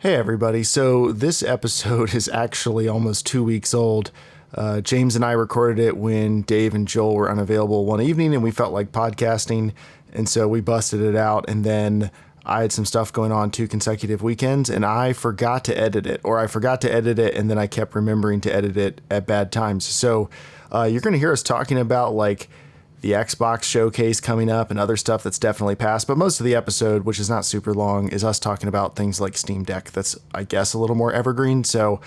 Hey everybody, so this episode is actually almost 2 weeks old. James and I recorded it when Dave and Joel were unavailable one evening and we felt like podcasting, and so we busted it out, and then I had some stuff going on 2 consecutive weekends and I forgot to edit it, and then I kept remembering to edit it at bad times. So you're going to hear us talking about like the Xbox showcase coming up and other stuff that's definitely passed. But most of the episode, which is not super long, is us talking about things like Steam Deck. That's, I guess, a little more evergreen. So,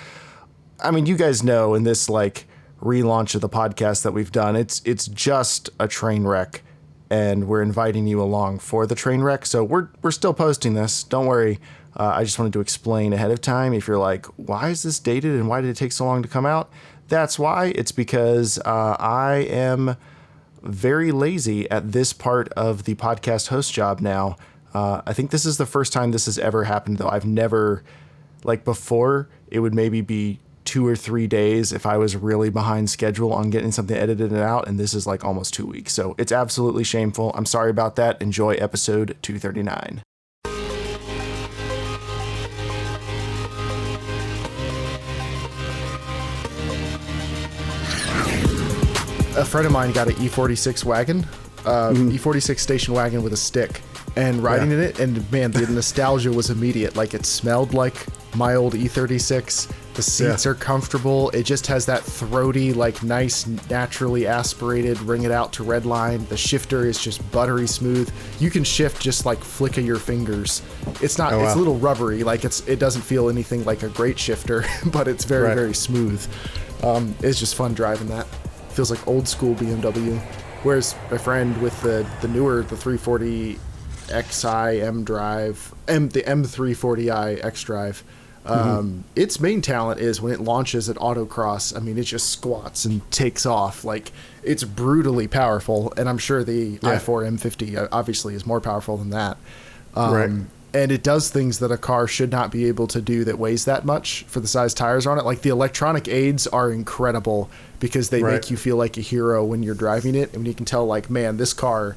I mean, you guys know in this like relaunch of the podcast that we've done, it's just a train wreck, and we're inviting you along for the train wreck. So we're still posting this. Don't worry. I just wanted to explain ahead of time. If you're like, why is this dated and why did it take so long to come out? That's why. It's because I am very lazy at this part of the podcast host job now. I think this is the first time this has ever happened, though. I've never, like before, it would maybe be 2 or 3 days if I was really behind schedule on getting something edited and out, and this is like almost 2 weeks. So it's absolutely shameful. I'm sorry about that. Enjoy episode 239. A friend of mine got an E46 wagon, E46 station wagon with a stick, and riding in it, and man, the nostalgia was immediate. Like, it smelled like my old E36. The seats are comfortable. It just has that throaty, like nice, naturally aspirated, ring it out to red line. The shifter is just buttery smooth. You can shift just like flick of your fingers. It's not, it's a little rubbery. Like it doesn't feel anything like a great shifter, but it's very, very smooth. It's just fun driving that. Feels like old school BMW. Whereas my friend with the newer, the 340 XI M drive, the M340i X drive, its main talent is when it launches at autocross, I mean, it just squats and takes off. Like, it's brutally powerful, and I'm sure the i4 M50 obviously is more powerful than that. And it does things that a car should not be able to do that weighs that much for the size tires on it. Like, the electronic aids are incredible because they make you feel like a hero when you're driving it. And you can tell, like, man, this car,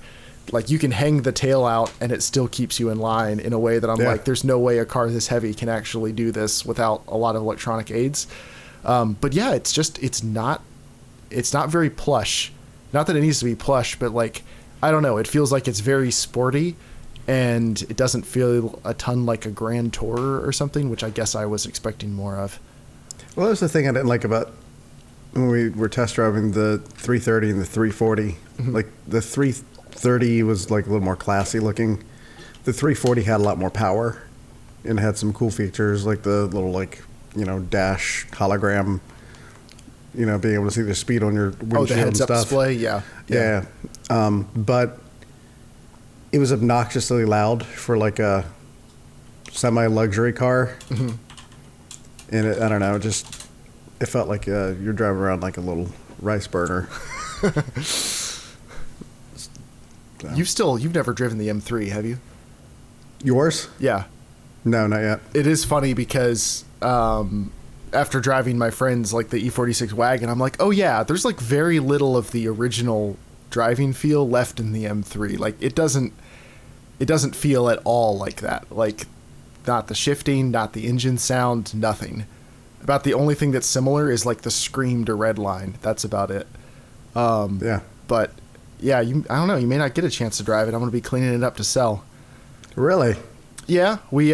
like, you can hang the tail out and it still keeps you in line in a way that I'm like, there's no way a car this heavy can actually do this without a lot of electronic aids. But yeah, it's not very plush. Not that it needs to be plush, but like, I don't know. It feels like it's very sporty, and it doesn't feel a ton like a Grand Tourer or something, which I guess I was expecting more of. Well, that's the thing I didn't like about when we were test driving the 330 and the 340. Mm-hmm. Like, the 330 was like a little more classy looking. The 340 had a lot more power and had some cool features, like the little, like, you know, dash hologram, you know, being able to see the speed on your windshield. Oh, the heads-up display? Yeah. But it was obnoxiously loud for like a semi-luxury car. Mm-hmm. And I don't know, it felt like you're driving around like a little rice burner. You've never driven the M3, have you? Yours? Yeah. No, not yet. It is funny because after driving my friend's, like, the E46 wagon, I'm like, oh yeah, there's like very little of the original driving feel left in the M3. Like, it doesn't feel at all like that. Like, not the shifting, not the engine sound, nothing. About the only thing that's similar is like the scream to red line. That's about it. But yeah, I don't know. You may not get a chance to drive it. I'm going to be cleaning it up to sell. Really? Yeah. We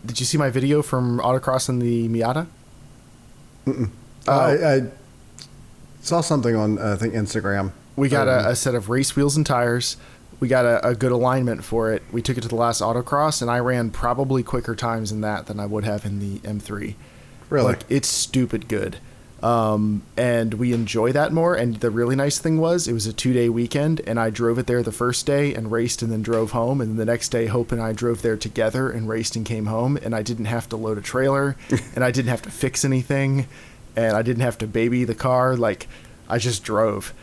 did you see my video from autocross in the Miata? I saw something on I think Instagram. We got a set of race wheels and tires. We got a good alignment for it. We took it to the last autocross, and I ran probably quicker times in that than I would have in the M3. Really? Like, it's stupid good. And we enjoy that more. And the really nice thing was, it was a 2-day weekend, and I drove it there the first day and raced and then drove home. And then the next day, Hope and I drove there together and raced and came home. And I didn't have to load a trailer, and I didn't have to fix anything, and I didn't have to baby the car. Like, I just drove.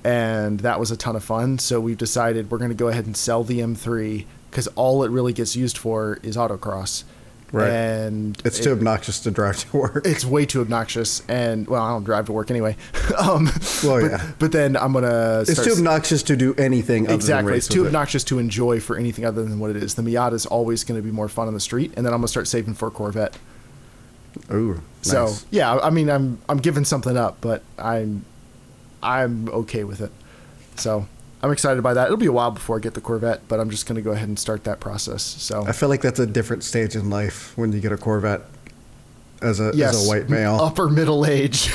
And that was a ton of fun. So we've decided we're going to go ahead and sell the M3 because all it really gets used for is autocross. Right. And it's too obnoxious to drive to work. It's way too obnoxious, and well, I don't drive to work anyway. But then I'm gonna. It's too obnoxious to do anything. Exactly, it's too obnoxious to enjoy for anything other than what it is. The Miata is always going to be more fun on the street, and then I'm gonna start saving for a Corvette. Ooh, nice. So yeah, I mean, I'm giving something up, but I'm okay with it. So I'm excited by that. It'll be a while before I get the Corvette, but I'm just going to go ahead and start that process. So I feel like that's a different stage in life when you get a Corvette as a white male. Upper middle age.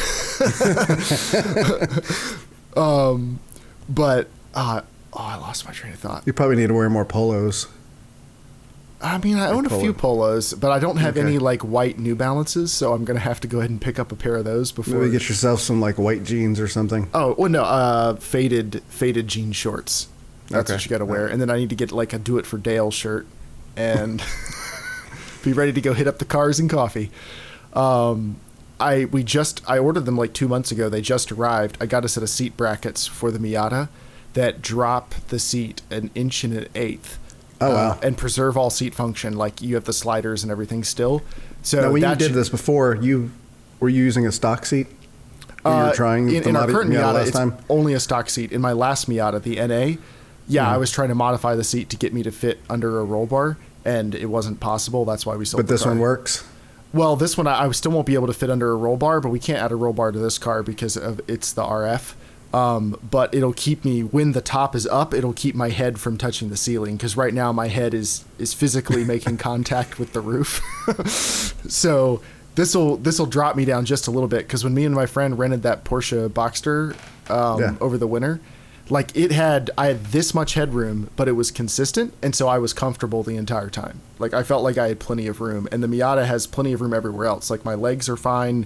But I lost my train of thought. You probably need to wear more polos. I mean, I own a few polos, but I don't have any like white New Balances, so I'm gonna have to go ahead and pick up a pair of those before. Maybe get yourself some like white jeans or something. Oh well, no, faded jean shorts. That's what you got to wear, and then I need to get like a Do It for Dale shirt, and be ready to go hit up the Cars and Coffee. I ordered them like 2 months ago. They just arrived. I got a set of seat brackets for the Miata that drop the seat 1 1/8. Oh wow! And preserve all seat function. Like you have the sliders and everything still. So now, when you did this before, were you using a stock seat? You were trying in our current Miata last time? It's only a stock seat. In my last Miata, the NA, I was trying to modify the seat to get me to fit under a roll bar, and it wasn't possible. That's why we sold. But this one works. Well, this one I still won't be able to fit under a roll bar, but we can't add a roll bar to this car because it's the RF. But it'll keep me, when the top is up, it'll keep my head from touching the ceiling, because right now my head is physically making contact with the roof. So this'll drop me down just a little bit, because when me and my friend rented that Porsche Boxster over the winter, like I had this much headroom, but it was consistent, and so I was comfortable the entire time. Like I felt like I had plenty of room, and the Miata has plenty of room everywhere else. Like my legs are fine,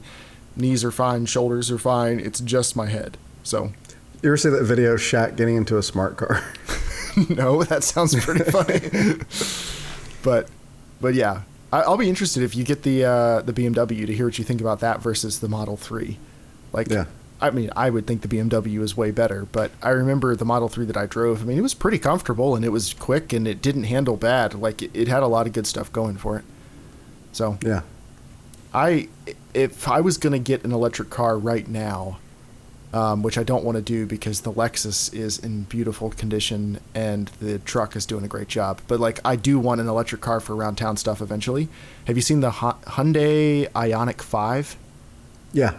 knees are fine, shoulders are fine. It's just my head. So, you ever see that video of Shaq getting into a smart car? No, that sounds pretty funny. but yeah, I'll be interested if you get the BMW to hear what you think about that versus the Model 3. I mean, I would think the BMW is way better, but I remember the Model 3 that I drove. I mean, it was pretty comfortable and it was quick and it didn't handle bad. Like it had a lot of good stuff going for it. So yeah, if I was gonna get an electric car right now. Which I don't want to do because the Lexus is in beautiful condition and the truck is doing a great job. But like, I do want an electric car for around town stuff eventually. Have you seen the Hyundai Ioniq 5? Yeah.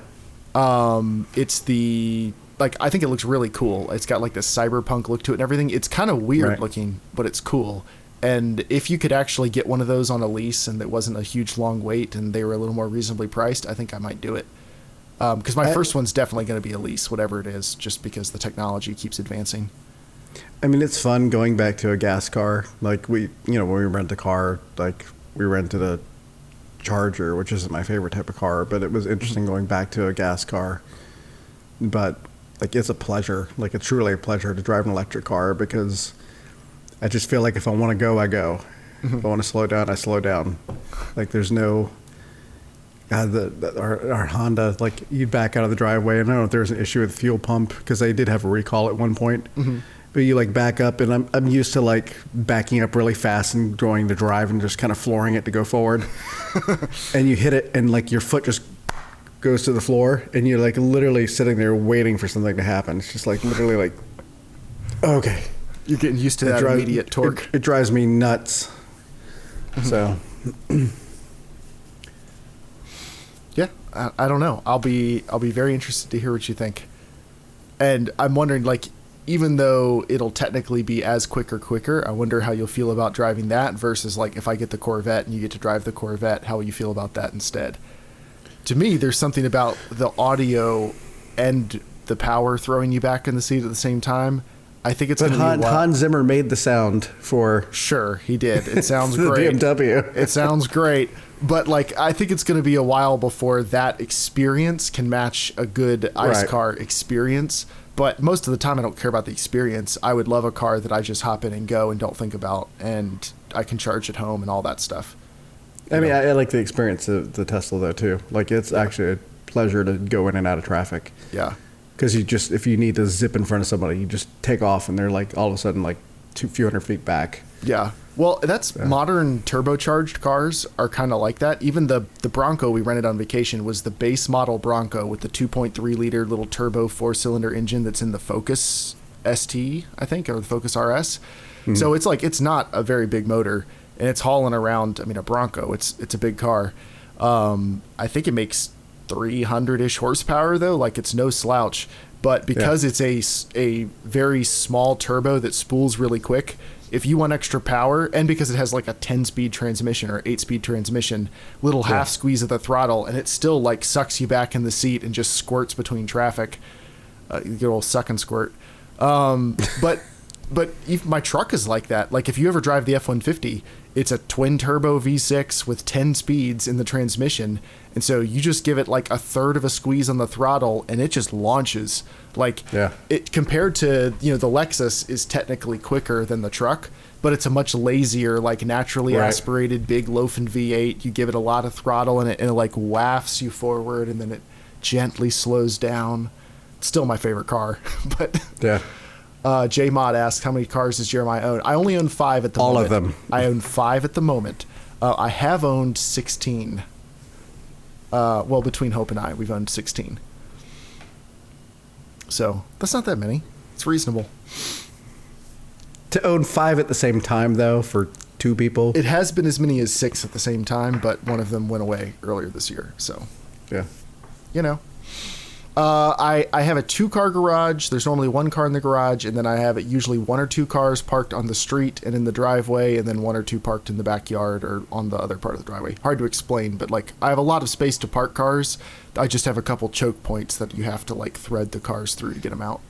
It's I think it looks really cool. It's got like this cyberpunk look to it and everything. It's kind of weird looking, but it's cool. And if you could actually get one of those on a lease and it wasn't a huge long wait and they were a little more reasonably priced, I think I might do it. Because my first one's definitely going to be a lease, whatever it is, just because the technology keeps advancing. I mean, it's fun going back to a gas car. Like when we rent a car, like we rented a Charger, which isn't my favorite type of car, but it was interesting going back to a gas car. But like, it's a pleasure. Like it's truly a pleasure to drive an electric car, because I just feel like if I want to go, I go. If I want to slow down, I slow down. Like there's no... our Honda, like you'd back out of the driveway, and I don't know if there was an issue with the fuel pump because they did have a recall at one point. But you like back up, and I'm used to like backing up really fast and going to drive and just kind of flooring it to go forward. And you hit it, and like your foot just goes to the floor, and you're like literally sitting there waiting for something to happen. It's just like literally like, okay, you're getting used to that immediate torque. It drives me nuts. So. Yeah, I don't know. I'll be very interested to hear what you think. And I'm wondering, like, even though it'll technically be as quick or quicker, I wonder how you'll feel about driving that versus, like, if I get the Corvette and you get to drive the Corvette, how will you feel about that instead? To me, there's something about the audio and the power throwing you back in the seat at the same time. I think it's going to be Hans Zimmer made the sound for... Sure, he did. It sounds the great. BMW. It sounds great. But, like, I think it's going to be a while before that experience can match a good ICE car experience. But most of the time, I don't care about the experience. I would love a car that I just hop in and go and don't think about, and I can charge at home and all that stuff. I mean, I like the experience of the Tesla, though, too. Like, it's actually a pleasure to go in and out of traffic. Yeah. Because if you need to zip in front of somebody, you just take off, and they're, like, all of a sudden, like, few hundred feet back. Yeah. Well, that's modern turbocharged cars are kind of like that. Even the Bronco we rented on vacation was the base model Bronco with the 2.3 liter little turbo 4-cylinder engine that's in the Focus ST, I think, or the Focus RS. Mm-hmm. So it's like, it's not a very big motor, and it's hauling around. I mean, a Bronco, it's a big car. I think it makes 300-ish horsepower though. Like, it's no slouch, but because it's a very small turbo that spools really quick, if you want extra power, and because it has like a 10-speed transmission or 8-speed transmission, little half squeeze of the throttle, and it still like sucks you back in the seat and just squirts between traffic. You get a little suck and squirt. But if my truck is like that. Like, if you ever drive the F-150, it's a twin turbo V6 with 10 speeds in the transmission. And so you just give it like a third of a squeeze on the throttle and it just launches. Like, it compared to, the Lexus is technically quicker than the truck, but it's a much lazier, like naturally aspirated big loafing V8. You give it a lot of throttle and it like wafts you forward, and then it gently slows down. It's still my favorite car, but J Mod asks, how many cars does Jeremiah own? I only own 5 at the moment. All of them. I own 5 at the moment. I have owned 16. Well, between Hope and I, we've owned 16. So that's not that many. It's reasonable. To own 5 at the same time, though, for 2 people? It has been as many as 6 at the same time, but one of them went away earlier this year. So, I have a 2-car garage. There's normally 1 car in the garage, and then I have usually 1 or 2 cars parked on the street and in the driveway, and then 1 or 2 parked in the backyard or on the other part of the driveway. Hard to explain, but like, I have a lot of space to park cars. I just have a couple choke points that you have to like thread the cars through to get them out.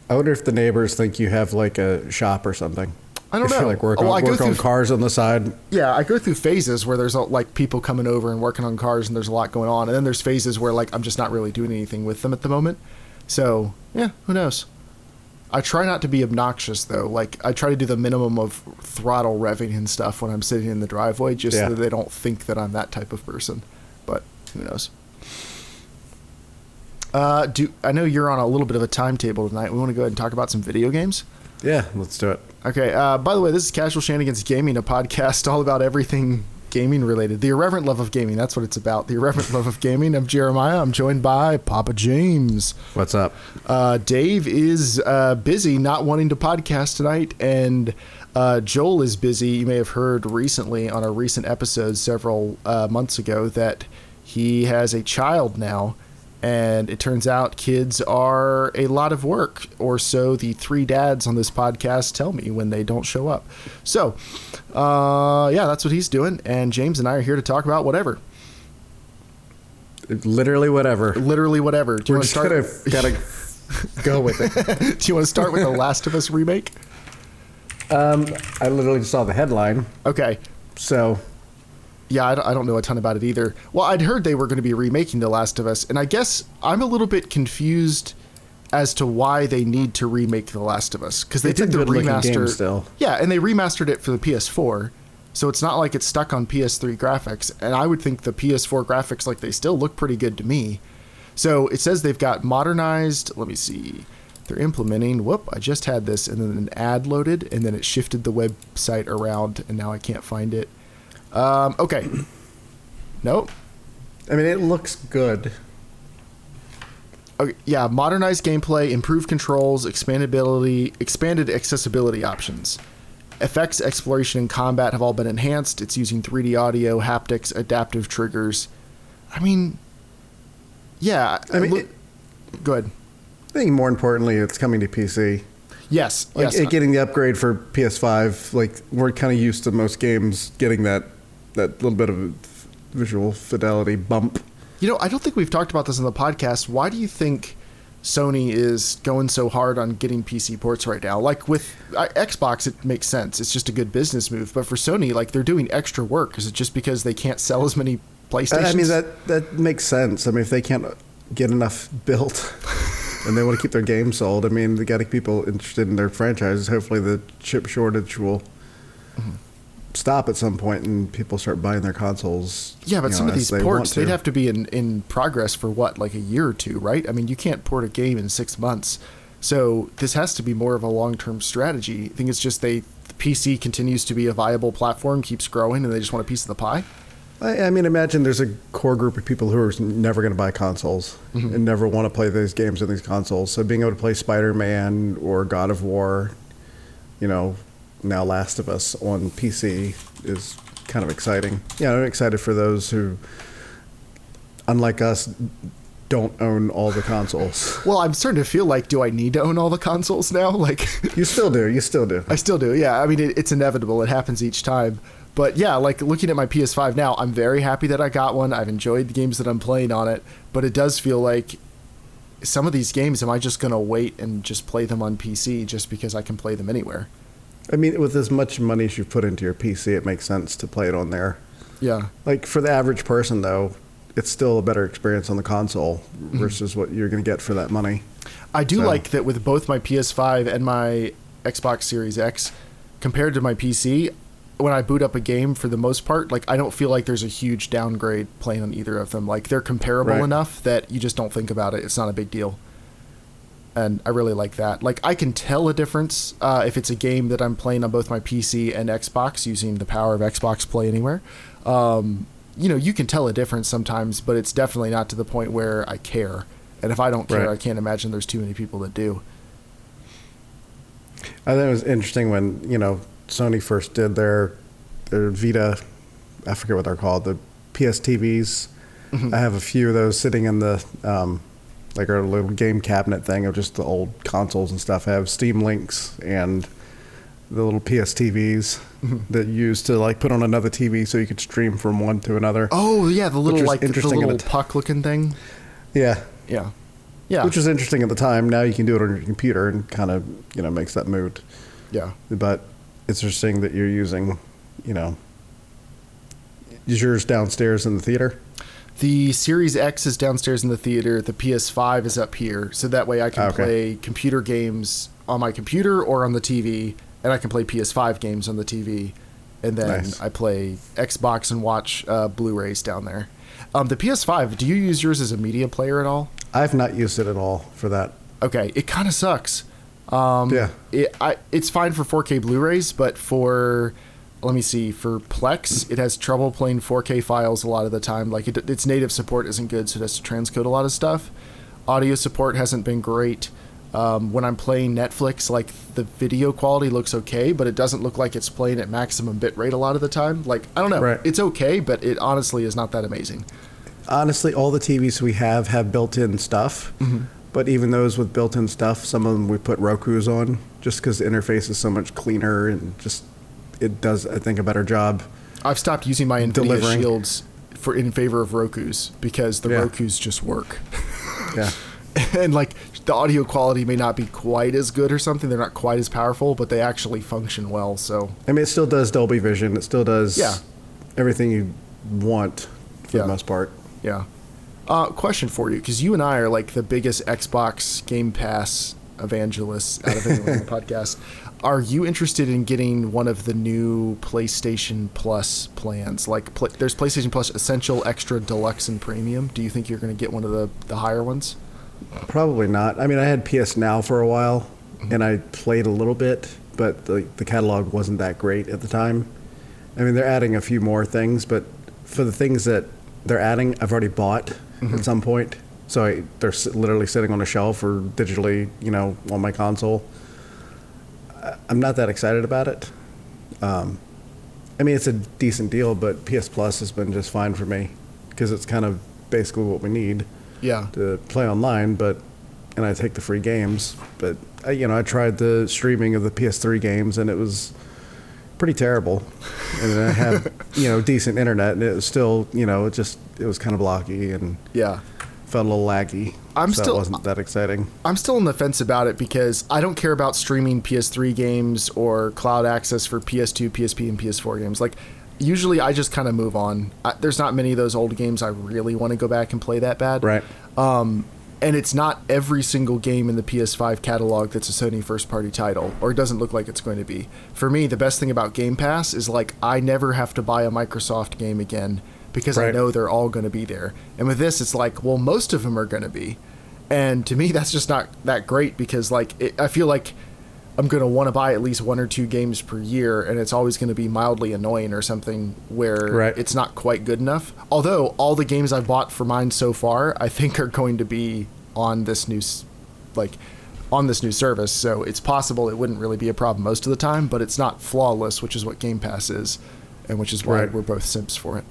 I wonder if the neighbors think you have like a shop or something. I don't know. You like work on cars on the side. Yeah, I go through phases where there's like people coming over and working on cars, and there's a lot going on, and then there's phases where like I'm just not really doing anything with them at the moment. So yeah, who knows? I try not to be obnoxious though. Like, I try to do the minimum of throttle revving and stuff when I'm sitting in the driveway, just so that they don't think that I'm that type of person. But who knows? I know you're on a little bit of a timetable tonight. We want to go ahead and talk about some video games. Yeah, let's do it. Okay, by the way, this is Casual Shenanigans Gaming, a podcast all about everything gaming related. The irreverent love of gaming, that's what it's about. The irreverent love of gaming. I'm Jeremiah. I'm joined by Papa James. What's up? Dave is busy not wanting to podcast tonight, and Joel is busy. You may have heard recently on a recent episode several months ago that he has a child now. And it turns out kids are a lot of work, or so the 3 dads on this podcast tell me when they don't show up. So, that's what he's doing. And James and I are here to talk about whatever. Literally whatever. Literally whatever. Do you want to start? Gotta go with it. Do you want to start with the Last of Us remake? I literally just saw the headline. Okay. So... Yeah, I don't know a ton about it either. Well, I'd heard they were going to be remaking The Last of Us, and I guess I'm a little bit confused as to why they need to remake The Last of Us, because they did the remaster. Still. Yeah, and they remastered it for the PS4, so it's not like it's stuck on PS3 graphics. And I would think the PS4 graphics, like, they still look pretty good to me. So it says they've got modernized. Let me see. They're implementing. Whoop! I just had this, and then an ad loaded, and then it shifted the website around, and now I can't find it. Okay. Nope. I mean, it looks good. Okay, yeah, modernized gameplay, improved controls, expanded accessibility options. Effects, exploration, and combat have all been enhanced. It's using 3D audio, haptics, adaptive triggers. I mean, yeah. Go ahead. I think more importantly, it's coming to PC. Yes. Getting the upgrade for PS5, like, we're kind of used to most games getting that little bit of a visual fidelity bump. I don't think we've talked about this on the podcast. Why do you think Sony is going so hard on getting PC ports right now? Like, with Xbox, it makes sense. It's just a good business move. But for Sony, like, they're doing extra work. Is it just because they can't sell as many PlayStations? I mean, that makes sense. I mean, if they can't get enough built and they want to keep their games sold, I mean, they got to keep people interested in their franchises. Hopefully the chip shortage will stop at some point and people start buying their consoles. Yeah, but some of these ports, they'd have to be in progress for what, like a year or two, right? I mean, you can't port a game in 6 months. So this has to be more of a long-term strategy. I think it's just the PC continues to be a viable platform, keeps growing, and they just want a piece of the pie. I mean, imagine there's a core group of people who are never going to buy consoles and never want to play these games on these consoles. So being able to play Spider-Man or God of War, now Last of Us on PC is kind of exciting. Yeah, I'm excited for those who, unlike us, don't own all the consoles. Well, I'm starting to feel like, do I need to own all the consoles now? Like, You still do. I still do, yeah. I mean, it's inevitable. It happens each time. But yeah, like looking at my PS5 now, I'm very happy that I got one. I've enjoyed the games that I'm playing on it, but it does feel like some of these games, am I just going to wait and just play them on PC just because I can play them anywhere? I mean, with as much money as you put into your PC, it makes sense to play it on there. Yeah. Like for the average person, though, it's still a better experience on the console versus what you're going to get for that money. I do like that with both my PS5 and my Xbox Series X, compared to my PC, when I boot up a game, for the most part, like I don't feel like there's a huge downgrade playing on either of them. Like they're comparable enough that you just don't think about it. It's not a big deal. And I really like that. Like I can tell a difference if it's a game that I'm playing on both my PC and Xbox using the power of Xbox Play Anywhere. You can tell a difference sometimes, but it's definitely not to the point where I care. And if I don't care, I can't imagine there's too many people that do. I think it was interesting when, Sony first did their Vita, I forget what they're called, the PS TVs. I have a few of those sitting in the, like our little game cabinet thing of just the old consoles and stuff. I have Steam Links and the little PS TVs that you use to like put on another TV so you could stream from one to another. Oh yeah, the little puck looking thing. Yeah. Yeah. Yeah. Which was interesting at the time. Now you can do it on your computer and kind of, makes that moot. Yeah. But it's interesting that you're using, is yours downstairs in the theater? The Series X is downstairs in the theater. The PS5 is up here. So that way I can play computer games on my computer or on the TV, and I can play PS5 games on the TV. And then I play Xbox and watch Blu-rays down there. The PS5, do you use yours as a media player at all? I've not used it at all for that. Okay, it kind of sucks. It's fine for 4K Blu-rays, but for Plex, it has trouble playing 4K files a lot of the time. Like its native support isn't good, so it has to transcode a lot of stuff. Audio support hasn't been great. When I'm playing Netflix, like the video quality looks okay, but it doesn't look like it's playing at maximum bitrate a lot of the time. Like, I don't know. Right. It's okay, but it honestly is not that amazing. Honestly, all the TVs we have built-in stuff. But even those with built-in stuff, some of them we put Rokus on just because the interface is so much cleaner and just it does, I think, a better job. I've stopped using my NVIDIA Shields in favor of Rokus because the Rokus just work. Yeah. And like the audio quality may not be quite as good or something. They're not quite as powerful, but they actually function well. So I mean, it still does Dolby Vision. It still does everything you want for the most part. Yeah. Question for you, because you and I are like the biggest Xbox Game Pass evangelists out of anyone on the podcast. Are you interested in getting one of the new PlayStation Plus plans? Like, there's PlayStation Plus Essential, Extra, Deluxe, and Premium. Do you think you're going to get one of the higher ones? Probably not. I mean, I had PS Now for a while, and I played a little bit, but the catalog wasn't that great at the time. I mean, they're adding a few more things, but for the things that they're adding, I've already bought at some point. So they're literally sitting on a shelf or digitally, on my console. I'm not that excited about it. I mean, it's a decent deal, but PS Plus has been just fine for me because it's kind of basically what we need to play online. And I take the free games. But I tried the streaming of the PS3 games, and it was pretty terrible. And I have decent internet, and it was still it was kind of blocky and felt a little laggy. It wasn't that exciting. I'm still on the fence about it because I don't care about streaming PS3 games or cloud access for PS2, PSP, and PS4 games. Like, usually I just kind of move on. There's not many of those old games I really want to go back and play that bad. Right. And it's not every single game in the PS5 catalog that's a Sony first-party title, or it doesn't look like it's going to be. For me, the best thing about Game Pass is, like, I never have to buy a Microsoft game again because I know they're all going to be there. And with this, it's like, well, most of them are going to be. And to me, that's just not that great because I feel like I'm going to want to buy at least 1 or 2 games per year, and it's always going to be mildly annoying or something where it's not quite good enough. Although all the games I've bought for mine so far, I think are going to be on this new service. So it's possible it wouldn't really be a problem most of the time, but it's not flawless, which is what Game Pass is, and which is why we're both simps for it.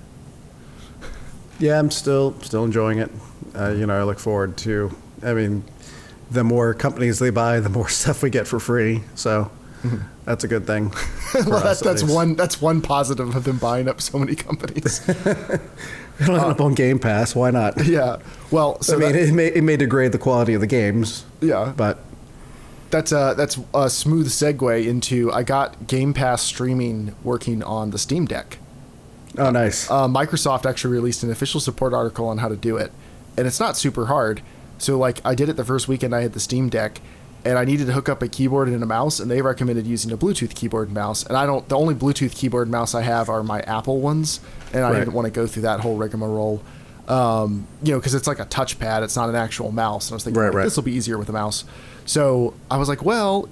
Yeah, I'm still enjoying it. I look forward to, the more companies they buy, the more stuff we get for free. So that's a good thing. Well, that's one positive of them buying up so many companies. It'll end up on Game Pass. Why not? Yeah. Well, so it may degrade the quality of the games. Yeah. But that's a smooth segue into I got Game Pass streaming working on the Steam Deck. Oh, nice. Microsoft actually released an official support article on how to do it, and it's not super hard. So I did it the first weekend I had the Steam Deck, and I needed to hook up a keyboard and a mouse, and they recommended using a Bluetooth keyboard and mouse. And the only Bluetooth keyboard and mouse I have are my Apple ones, and I didn't want to go through that whole rigmarole. Because it's like a touchpad, it's not an actual mouse. And I was thinking, this will be easier with a mouse. So I was like, well,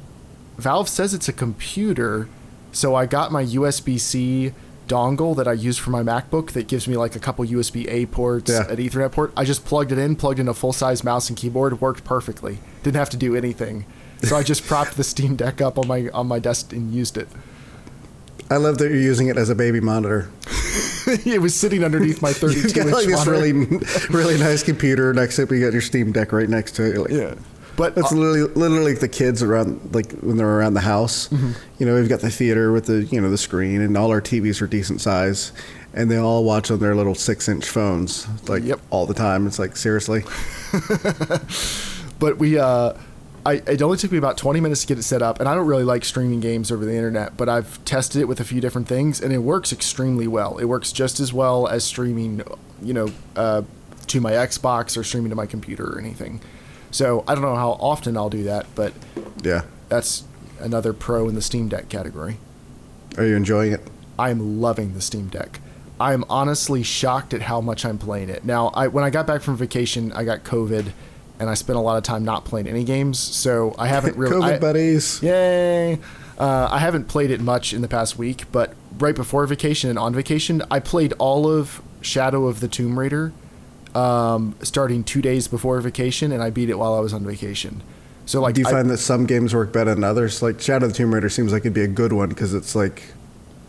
Valve says it's a computer, so I got my USB-C dongle that I use for my MacBook that gives me a couple USB-A ports, an Ethernet port. I just plugged in a full-size mouse and keyboard. Worked perfectly. Didn't have to do anything. So I just propped the Steam Deck up on my desk and used it. I love that you're using it as a baby monitor. It was sitting underneath my 32-inch monitor. This really nice computer next to it, but you got your Steam Deck right next to it. Yeah. But that's literally the kids around, when they're around the house. Mm-hmm. We've got the theater with the screen, and all our TVs are decent size, and they all watch on their little 6-inch phones all the time. It's seriously. But it only took me about 20 minutes to get it set up, and I don't really like streaming games over the internet, but I've tested it with a few different things, and it works extremely well. It works just as well as streaming, to my Xbox or streaming to my computer or anything. So I don't know how often I'll do that, but that's another pro in the Steam Deck category. Are you enjoying it? I'm loving the Steam Deck. I'm honestly shocked at how much I'm playing it. Now, when I got back from vacation, I got COVID, and I spent a lot of time not playing any games, so I haven't really... COVID buddies. Yay! I haven't played it much in the past week, but right before vacation and on vacation, I played all of Shadow of the Tomb Raider, starting 2 days before vacation, and I beat it while I was on vacation. So do you find that some games work better than others? Shadow of the Tomb Raider seems like it'd be a good one because it's a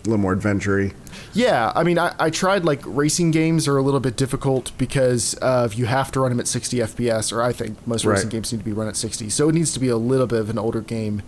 little more adventure-y. Yeah, I tried racing games are a little bit difficult because you have to run them at 60 FPS, or I think most racing games need to be run at 60. So it needs to be a little bit of an older game.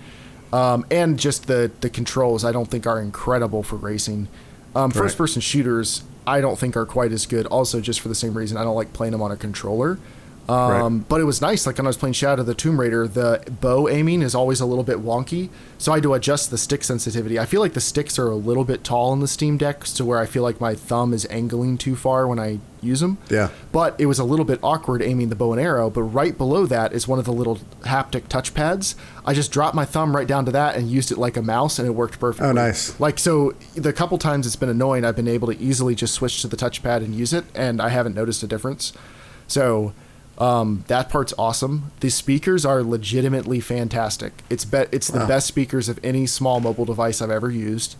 And just the controls I don't think are incredible for racing. First-person shooters I don't think are quite as good, also just for the same reason I don't like playing them on a controller. But it was nice, when I was playing Shadow of the Tomb Raider, the bow aiming is always a little bit wonky, so I had to adjust the stick sensitivity. I feel like the sticks are a little bit tall in the Steam Deck, to where I feel like my thumb is angling too far when I use them. Yeah. But it was a little bit awkward aiming the bow and arrow, but right below that is one of the little haptic touchpads. I just dropped my thumb right down to that and used it like a mouse, and it worked perfectly. Oh, nice. So the couple times it's been annoying, I've been able to easily just switch to the touchpad and use it, and I haven't noticed a difference. So... that part's awesome. The speakers are legitimately fantastic. It's the best speakers of any small mobile device I've ever used.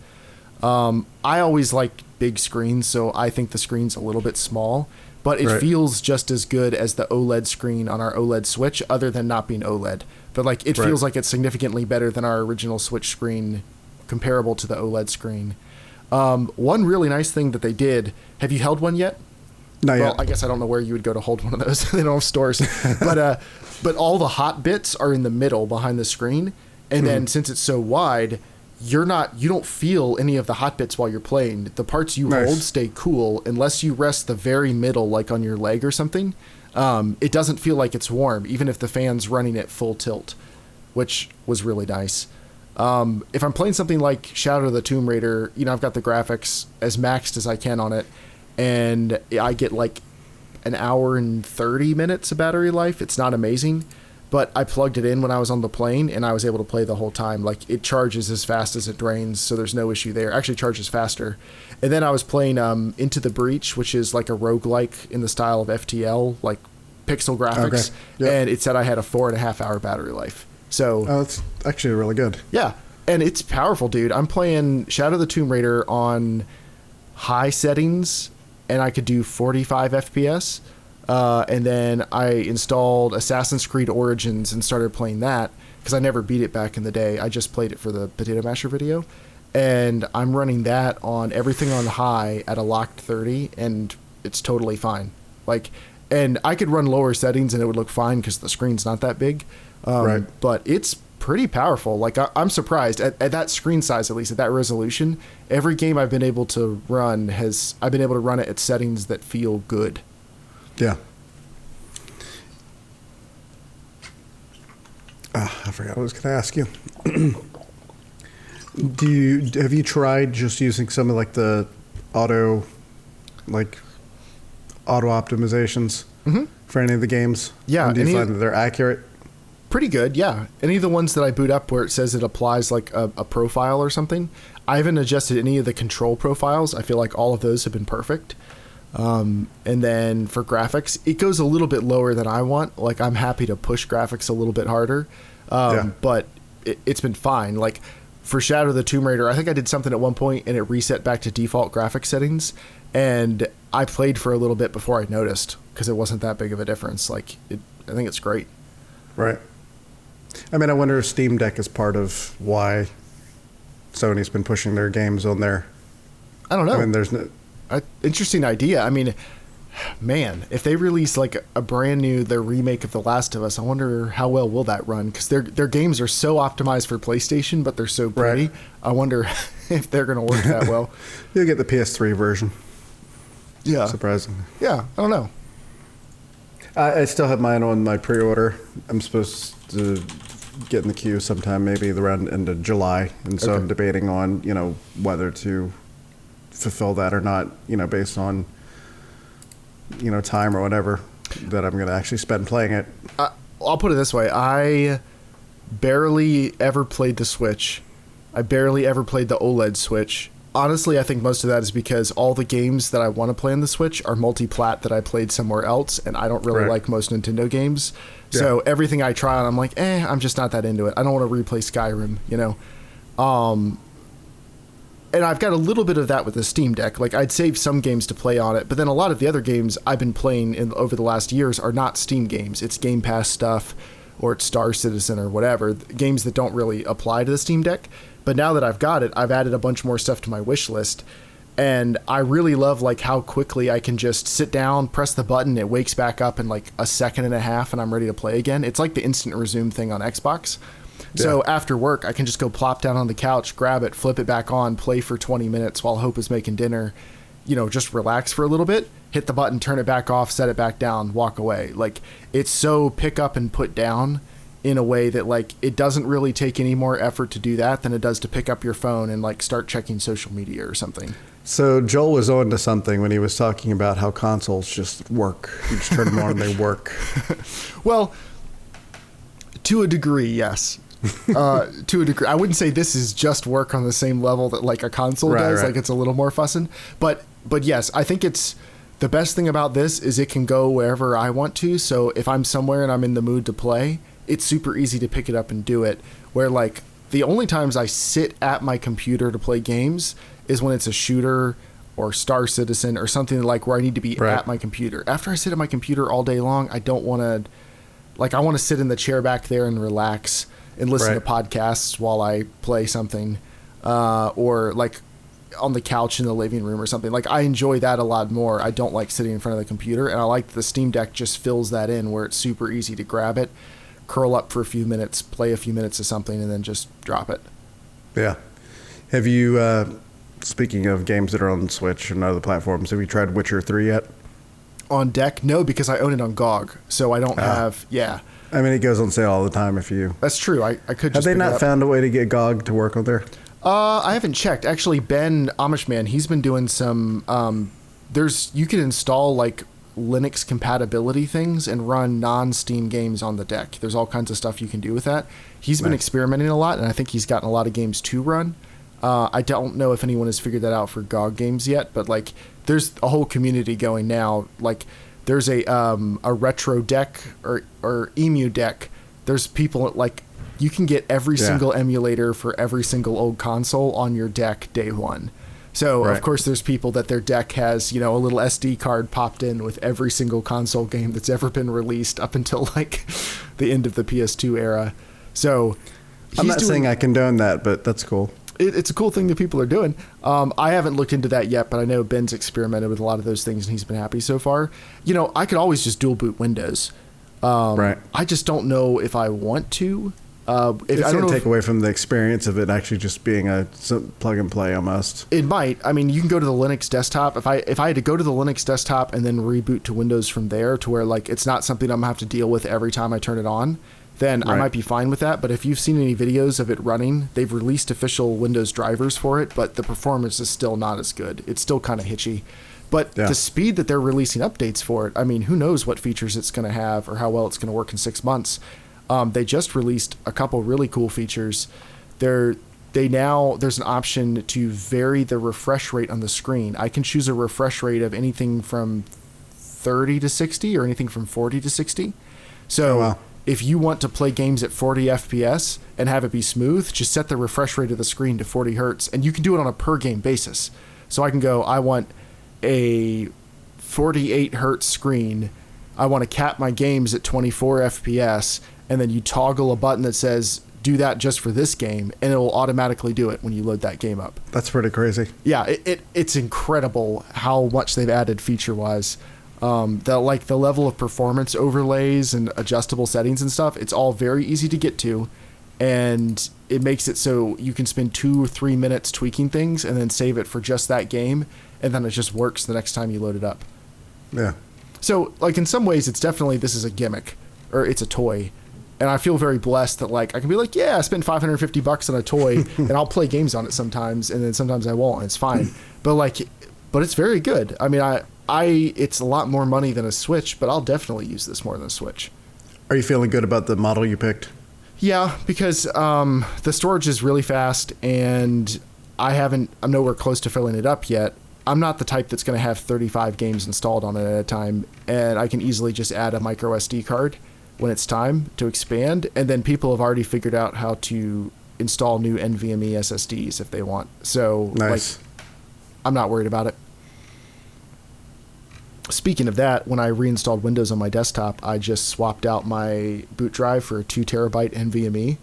I always like big screens, so I think the screen's a little bit small, but it feels just as good as the OLED screen on our OLED Switch, other than not being OLED. But it feels like it's significantly better than our original Switch screen, comparable to the OLED screen. One really nice thing that they did, have you held one yet? Not well, yet. I guess I don't know where you would go to hold one of those. They don't have stores. But all the hot bits are in the middle behind the screen. And then since it's so wide, you don't feel any of the hot bits while you're playing. The parts you hold stay cool unless you rest the very middle, like on your leg or something. It doesn't feel like it's warm, even if the fan's running at full tilt, which was really nice. If I'm playing something like Shadow of the Tomb Raider, I've got the graphics as maxed as I can on it, and I get an hour and 30 minutes of battery life. It's not amazing, but I plugged it in when I was on the plane, and I was able to play the whole time. It charges as fast as it drains, so there's no issue there. Actually charges faster. And then I was playing Into the Breach, which is like a roguelike in the style of FTL, pixel graphics, and it said I had a 4.5 hour battery life. So that's actually really good. Yeah, and it's powerful, dude. I'm playing Shadow of the Tomb Raider on high settings, and I could do 45 FPS. And then I installed Assassin's Creed Origins and started playing that because I never beat it back in the day. I just played it for the Potato Masher video. And I'm running that on everything on high at a locked 30, and it's totally fine. Like, and I could run lower settings and it would look fine because the screen's not that big. Right. But it's pretty powerful. Like, I'm surprised at that screen size, at least at that resolution. Every game I've been able to run I've been able to run it at settings that feel good. Yeah. I forgot what I was going to ask you. Have you tried just using some of like the auto optimizations for any of the games? Yeah. And do you find that they're accurate? Pretty good, yeah. Any of the ones that I boot up where it says it applies like a profile or something, I haven't adjusted any of the control profiles. I feel like all of those have been perfect. And then for graphics, it goes a little bit lower than I want. Like, I'm happy to push graphics a little bit harder. But it's been fine. Like, for Shadow of the Tomb Raider, I think I did something at one point and it reset back to default graphic settings. And I played for a little bit before I noticed because it wasn't that big of a difference. Like, I think it's great. Right. I mean, I wonder if Steam Deck is part of why Sony's been pushing their games on there. I don't know. I mean, there's no... Interesting idea. I mean, man, if they release like their remake of The Last of Us, I wonder how well will that run, because their games are so optimized for PlayStation, but they're so pretty. Right. I wonder if they're going to work that well. You'll get the PS3 version. Yeah. Surprisingly. Yeah, I don't know. I still have mine on my pre-order. I'm supposed to get in the queue sometime, maybe around end of July, and so I'm debating on, whether to fulfill that or not, based on, time or whatever that I'm going to actually spend playing it. I'll put it this way. I barely ever played the Switch. I barely ever played the OLED Switch. Honestly, I think most of that is because all the games that I want to play on the Switch are multi-plat that I played somewhere else, and I don't really like most Nintendo games. Yeah. So everything I try on, I'm like, I'm just not that into it. I don't want to replay Skyrim, And I've got a little bit of that with the Steam Deck. Like, I'd save some games to play on it, but then a lot of the other games I've been playing over the last years are not Steam games. It's Game Pass stuff, or it's Star Citizen or whatever, games that don't really apply to the Steam Deck. But now that I've got it, I've added a bunch more stuff to my wish list. And I really love like how quickly I can just sit down, press the button, it wakes back up in like a second and a half, and I'm ready to play again. It's like the instant resume thing on Xbox. Yeah. So after work, I can just go plop down on the couch, grab it, flip it back on, play for 20 minutes while Hope is making dinner, just relax for a little bit, hit the button, turn it back off, set it back down, walk away. Like, it's so pick up and put down in a way that like it doesn't really take any more effort to do that than it does to pick up your phone and like start checking social media or something. So Joel was on to something when he was talking about how consoles just work. You just turn them on and they work. Well, to a degree, yes. To a degree. I wouldn't say this is just work on the same level that like a console does. Right. Like, it's a little more fussing. But yes, I think it's the best thing about this is it can go wherever I want to. So if I'm somewhere and I'm in the mood to play, it's super easy to pick it up and do it. Where like the only times I sit at my computer to play games is when it's a shooter or Star Citizen or something like where I need to be at my computer. After I sit at my computer all day long, I don't want to, like, I want to sit in the chair back there and relax and listen to podcasts while I play something, or like on the couch in the living room or something. Like, I enjoy that a lot more. I don't like sitting in front of the computer, and I like the Steam Deck just fills that in where it's super easy to grab it, curl up for a few minutes, play a few minutes of something, and then just drop it. Yeah. Have you, speaking of games that are on Switch and other platforms, have you tried Witcher 3 yet? On deck? No, because I own it on GOG, so I don't have, I mean, it goes on sale all the time if you... That's true. I could just... Have they not found a way to get GOG to work on there? I haven't checked. Actually, Ben Amishman, he's been doing some... you can install, like, Linux compatibility things and run non-Steam games on the deck. There's all kinds of stuff you can do with that. He's been experimenting a lot, and I think he's gotten a lot of games to run. I don't know if anyone has figured that out for GOG games yet, but, like, there's a whole community going now. Like, there's a retro deck or emu deck. There's people like you can get every single emulator for every single old console on your deck day one. So of course there's people that their deck has, you know, a little SD card popped in with every single console game that's ever been released up until like the end of the PS2 era. So I'm not saying I condone that, but that's cool. It's a cool thing that people are doing. I haven't looked into that yet, but I know Ben's experimented with a lot of those things and he's been happy so far. You know, I could always just dual boot Windows. I just don't know if I want to. It's going to take away from the experience of it actually just being a plug and play almost. It might. I mean, you can go to the Linux desktop. If I had to go to the Linux desktop and then reboot to Windows from there to where like it's not something I'm going to have to deal with every time I turn it on, then I might be fine with that. But if you've seen any videos of it running, they've released official Windows drivers for it, but the performance is still not as good. It's still kind of hitchy. But the speed that they're releasing updates for it, I mean, who knows what features it's going to have or how well it's going to work in 6 months. They just released a couple really cool features. There's an option to vary the refresh rate on the screen. I can choose a refresh rate of anything from 30 to 60 or anything from 40 to 60. So if you want to play games at 40 FPS and have it be smooth, just set the refresh rate of the screen to 40 hertz, and you can do it on a per game basis. So I can go, I want a 48 hertz screen. I want to cap my games at 24 FPS. And then you toggle a button that says, do that just for this game, and it will automatically do it when you load that game up. That's pretty crazy. Yeah, it's incredible how much they've added feature-wise. The level of performance overlays and adjustable settings and stuff, it's all very easy to get to, and it makes it so you can spend 2 or 3 minutes tweaking things and then save it for just that game, and then it just works the next time you load it up. Yeah. So, like, in some ways, it's definitely, this is a gimmick, or it's a toy. And I feel very blessed that like I can be like, yeah, I spent $550 on a toy and I'll play games on it sometimes, and then sometimes I won't, and it's fine. But it's very good. I mean, it's a lot more money than a Switch, but I'll definitely use this more than a Switch. Are you feeling good about the model you picked? Yeah, because the storage is really fast, and I'm nowhere close to filling it up yet. I'm not the type that's going to have 35 games installed on it at a time, and I can easily just add a micro SD card when it's time to expand, and then people have already figured out how to install new NVMe SSDs if they want. So, I'm not worried about it. Speaking of that, when I reinstalled Windows on my desktop, I just swapped out my boot drive for a 2 terabyte NVMe.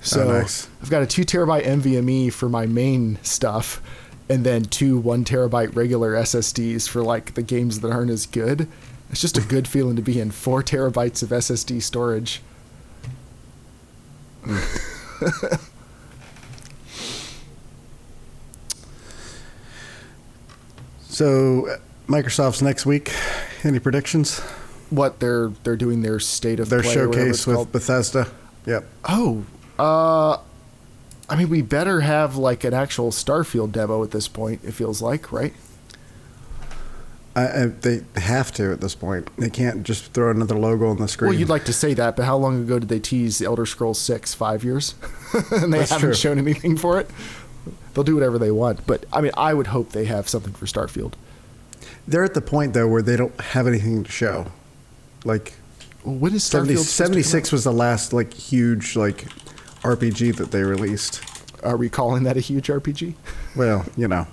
So I've got a 2 terabyte NVMe for my main stuff, and then 2 1 terabyte regular SSDs for like the games that aren't as good. It's just a good feeling to be in 4 terabytes of SSD storage. So, Microsoft's next week. Any predictions? What they're doing their state of their play showcase with called? Bethesda. Yep. Oh, I mean, we better have like an actual Starfield demo at this point. It feels like, right? They have to at this point. They can't just throw another logo on the screen. Well, you'd like to say that, but how long ago did they tease Elder Scrolls 6? 5 years? And they haven't shown anything for it? They'll do whatever they want. But, I mean, I would hope they have something for Starfield. They're at the point, though, where they don't have anything to show. Like, what is Starfield? 76 was the last, like, huge, like, RPG that they released. Are we calling that a huge RPG? Well, you know.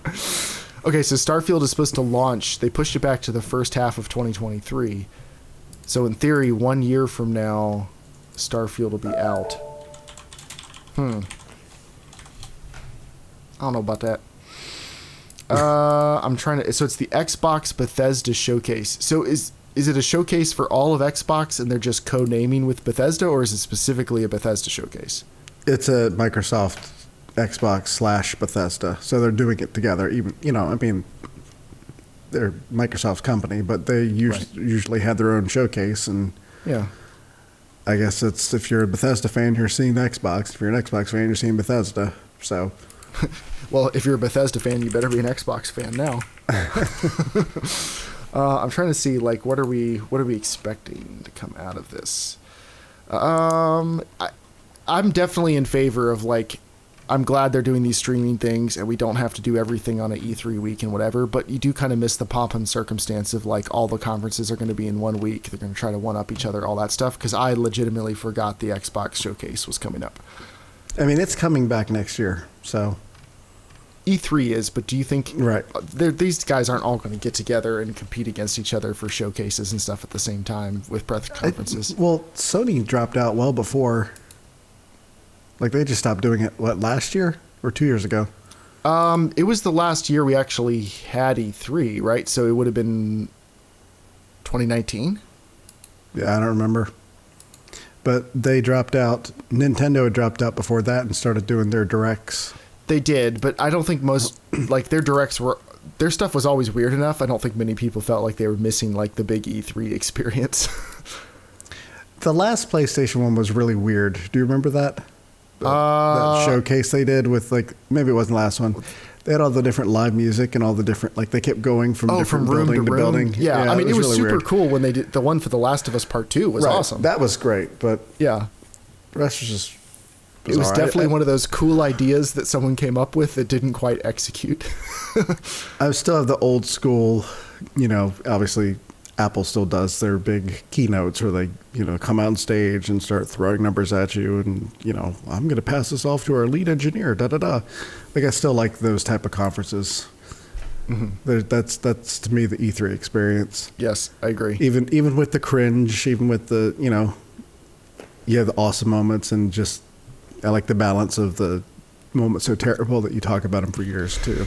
Okay, so Starfield is supposed to launch. They pushed it back to the first half of 2023. So in theory, 1 year from now, Starfield will be out. I don't know about that. I'm trying to... So it's the Xbox Bethesda Showcase. So is it a showcase for all of Xbox and they're just co-naming with Bethesda, or is it specifically a Bethesda showcase? It's a Microsoft Xbox / Bethesda, so they're doing it together. Even, you know, I mean, they're Microsoft's company, but they usually have their own showcase, and yeah, I guess it's, if you're a Bethesda fan, you're seeing Xbox. If you're an Xbox fan, you're seeing Bethesda. So, well, if you're a Bethesda fan, you better be an Xbox fan now. I'm trying to see, like, what are we expecting to come out of this? I'm definitely in favor of, like, I'm glad they're doing these streaming things and we don't have to do everything on an E3 week and whatever, but you do kind of miss the pomp and circumstance of like all the conferences are going to be in 1 week. They're going to try to one up each other, all that stuff. Because I legitimately forgot the Xbox showcase was coming up. I mean, it's coming back next year, so. E3 is, but do you think right. These guys aren't all going to get together and compete against each other for showcases and stuff at the same time with press conferences? Well, Sony dropped out well before. Like, they just stopped doing it, what, last year or 2 years ago? It was the last year we actually had E3, right? So it would have been 2019? Yeah, I don't remember. But they dropped out. Nintendo had dropped out before that and started doing their directs. They did, but I don't think most, like, their directs were, their stuff was always weird enough. I don't think many people felt like they were missing, like, the big E3 experience. The last PlayStation one was really weird. Do you remember that? That showcase they did with, like, maybe it wasn't the last one. They had all the different live music and all the different, like, they kept going from different building to building. Yeah, I mean, it was really super weird. cool when they did the one for The Last of Us Part 2 was awesome. That was great, but yeah, the rest was just it was definitely one of those cool ideas that someone came up with that didn't quite execute. I still have the old school, you know, obviously Apple still does their big keynotes where they, you know, come on stage and start throwing numbers at you and, you know, I'm going to pass this off to our lead engineer, da-da-da. Like, I still like those type of conferences. Mm-hmm. That's to me the E3 experience. Yes, I agree. Even with the cringe, even with the, you know, you have the awesome moments and just, I like the balance of the moments so terrible that you talk about them for years too.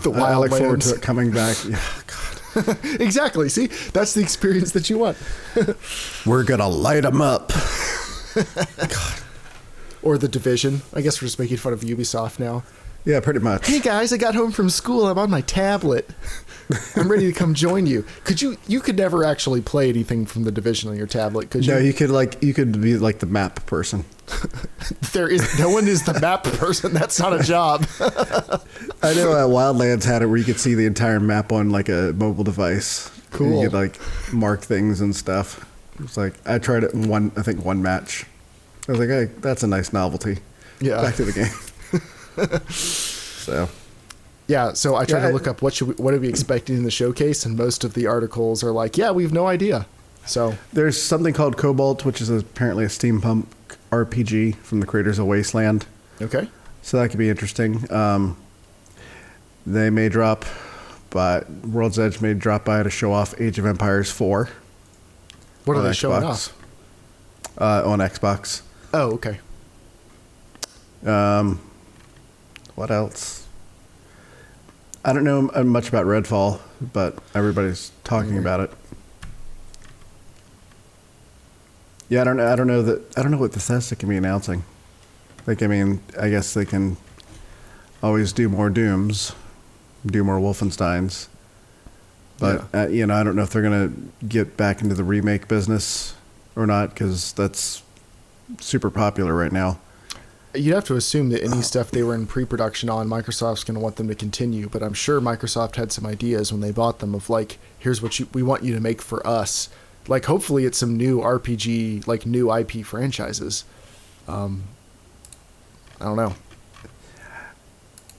So I look forward to it coming back. Yeah, God. Exactly. See, that's the experience that you want. We're gonna light them up. God. Or The Division. I guess we're just making fun of Ubisoft now. Yeah, pretty much. Hey guys, I got home from school. I'm on my tablet. I'm ready to come join you. You could never actually play anything from The Division on your tablet, could you? No, you could be like the map person. No one is the map person. That's not a job. I know Wildlands had it where you could see the entire map on like a mobile device. Cool. You could like mark things and stuff. It's like I tried it in one match. I was like, hey, that's a nice novelty. Yeah. Back to the game. So. Yeah, so I tried to look up what are we expecting in the showcase, and most of the articles are like, yeah, we have no idea. So there's something called Cobalt, which is apparently a steampunk RPG from the creators of Wasteland. Okay. So that could be interesting. They may drop World's Edge may drop by to show off Age of Empires 4. What are they showing off? On Xbox. Oh, okay. What else? I don't know much about Redfall, but everybody's talking about it. Yeah, I don't know what Bethesda can be announcing. Like, I mean, I guess they can always do more Dooms, do more Wolfensteins. But, you know, I don't know if they're going to get back into the remake business or not, because that's super popular right now. You'd have to assume that any stuff they were in pre-production on, Microsoft's going to want them to continue. But I'm sure Microsoft had some ideas when they bought them of like, here's what we want you to make for us. Like, hopefully it's some new RPG, like new IP franchises. I don't know.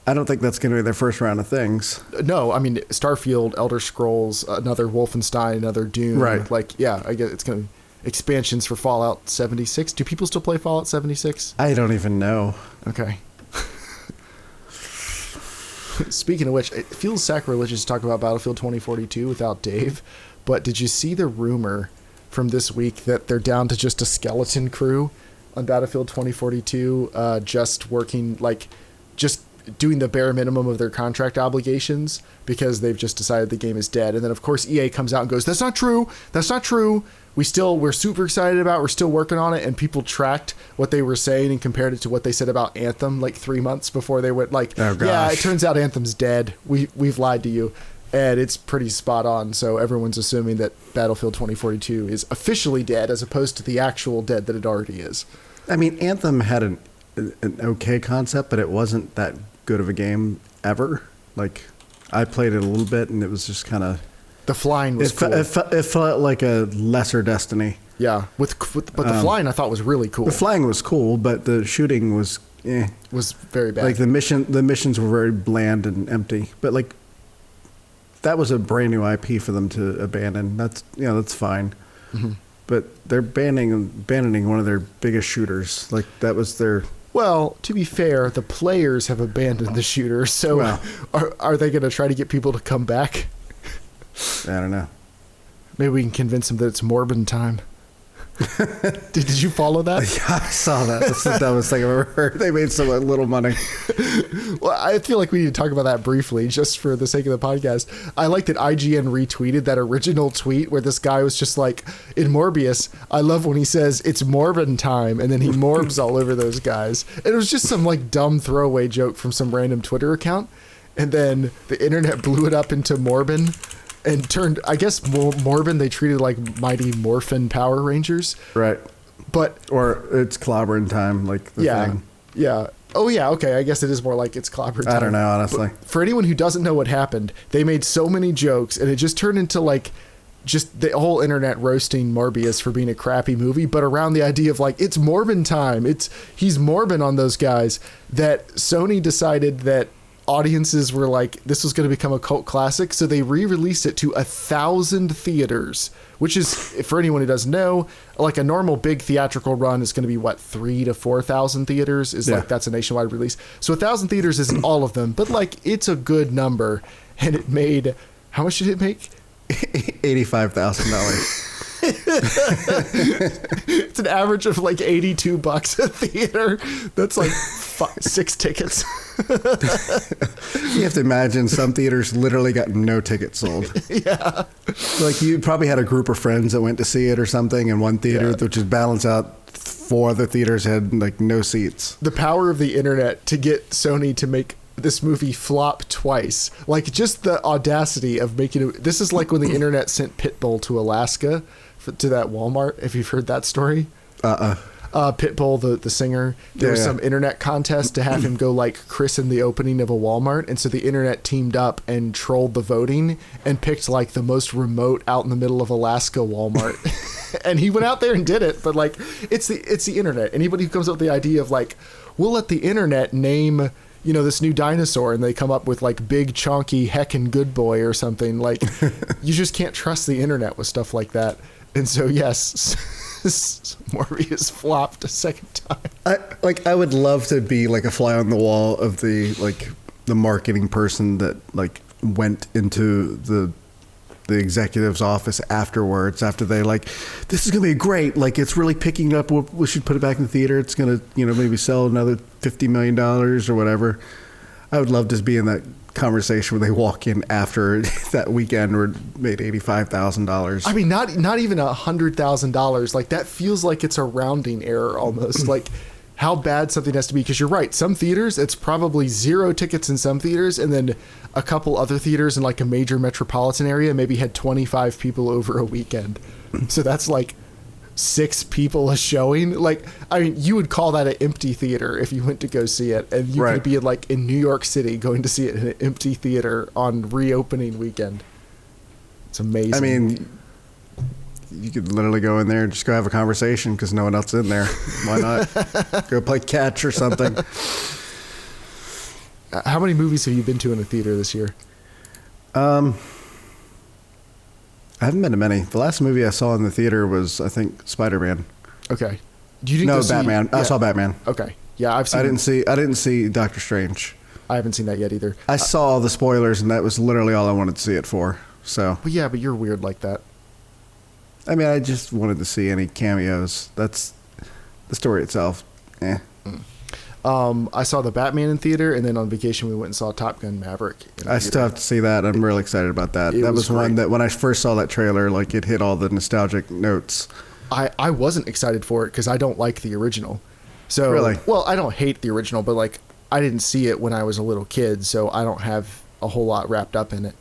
I don't think that's going to be their first round of things. No, I mean, Starfield, Elder Scrolls, another Wolfenstein, another Doom. Right. Like, yeah, I guess it's going to expansions for Fallout 76. Do people still play Fallout 76? I don't even know. Okay. Speaking of which, it feels sacrilegious to talk about Battlefield 2042 without Dave, but did you see the rumor from this week that they're down to just a skeleton crew on Battlefield 2042, just working, like, just doing the bare minimum of their contract obligations because they've just decided the game is dead? And then, of course, EA comes out and goes, that's not true. That's not true. We're super excited about it. We're still working on it. And people tracked what they were saying and compared it to what they said about Anthem like 3 months before they went like, oh, yeah, it turns out Anthem's dead. We've lied to you. And it's pretty spot on. So everyone's assuming that Battlefield 2042 is officially dead as opposed to the actual dead that it already is. I mean, Anthem had an okay concept, but it wasn't that good of a game ever. Like, I played it a little bit and it was just kind of... The flying was cool. It felt like a lesser Destiny. Yeah, but the flying I thought was really cool. The flying was cool, but the shooting was was very bad. Like the missions were very bland and empty. But like that was a brand new IP for them to abandon. That's fine. Mm-hmm. But they're abandoning one of their biggest shooters. Like that was their. Well, to be fair, the players have abandoned the shooter. So are they going to try to get people to come back? I don't know. Maybe we can convince them that it's Morbin time. Did you follow that? Yeah, I saw that. That's the dumbest thing I've ever heard. They made so little money. Well, I feel like we need to talk about that briefly, just for the sake of the podcast. I like that IGN retweeted that original tweet where this guy was just like, in Morbius, I love when he says, it's Morbin time, and then he morbs all over those guys. And it was just some like dumb throwaway joke from some random Twitter account. And then the internet blew it up into Morbin. And turned, I guess, Morbin, they treated like Mighty Morphin Power Rangers. Right. Or it's clobbering time, like the thing. Yeah. Oh, yeah, okay. I guess it is more like it's clobbering time. I don't know, honestly. But for anyone who doesn't know what happened, they made so many jokes, and it just turned into like just the whole internet roasting Morbius for being a crappy movie, but around the idea of like, it's Morbin time. He's Morbin on those guys, that Sony decided that audiences were like, this was going to become a cult classic, so they re-released it to 1,000 theaters, which is, for anyone who doesn't know, like a normal big theatrical run is going to be 3,000 to 4,000 theaters is like, that's a nationwide release. So 1,000 theaters isn't all of them, but like it's a good number. And it made, how much did it make? $85,000. It's an average of like $82 a theater. That's like 6 tickets. You have to imagine some theaters literally got no tickets sold. Yeah. Like you probably had a group of friends that went to see it or something, and one theater, which is balanced out, 4 other theaters had like no seats. The power of the internet to get Sony to make this movie flop twice. Like just the audacity of making it. This is like when the internet sent Pitbull to Alaska to that Walmart. If you've heard that story. Pitbull, the singer, there was some internet contest to have him go like christen the opening of a Walmart, and so the internet teamed up and trolled the voting and picked like the most remote out in the middle of Alaska Walmart. And he went out there and did it, but like it's the internet. Anybody who comes up with the idea of like, we'll let the internet name, you know, this new dinosaur, and they come up with like Big Chonky Heckin' Good Boy or something, like you just can't trust the internet with stuff like that. And so yes, Morbius flopped a second time. I would love to be like a fly on the wall of the marketing person that like went into the executive's office afterwards, after they like, this is gonna be great, like it's really picking up, we should put it back in the theater, it's gonna, you know, maybe sell another $50 million or whatever. I would love to be in that conversation where they walk in after that weekend where made $85,000. I mean, not even $100,000. Like that feels like it's a rounding error almost. Like how bad something has to be, because you're right. Some theaters, it's probably 0 tickets in some theaters, and then a couple other theaters in like a major metropolitan area maybe had 25 people over a weekend. So that's like 6 people a showing. Like, I mean, you would call that an empty theater if you went to go see it, and you could be like in New York City going to see it in an empty theater on reopening weekend. It's amazing. I mean, you could literally go in there and just go have a conversation because no one else is in there. Why not? Go play catch or something. How many movies have you been to in a theater this year? I haven't been to many. The last movie I saw in the theater was, I think, Spider-Man. Okay. You didn't go Batman. Yeah. I saw Batman. Okay. Yeah, I've seen. I didn't see Doctor Strange. I haven't seen that yet either. I saw all the spoilers, and that was literally all I wanted to see it for. So. Well, yeah, but you're weird like that. I mean, I just wanted to see any cameos. That's the story itself. I saw the Batman in theater, and then on vacation we went and saw Top Gun Maverick. I still have to see that. I'm really excited about that. That was one that when I first saw that trailer, like it hit all the nostalgic notes. I wasn't excited for it because I don't like the original. So, really? Well, I don't hate the original, but like I didn't see it when I was a little kid, so I don't have a whole lot wrapped up in it.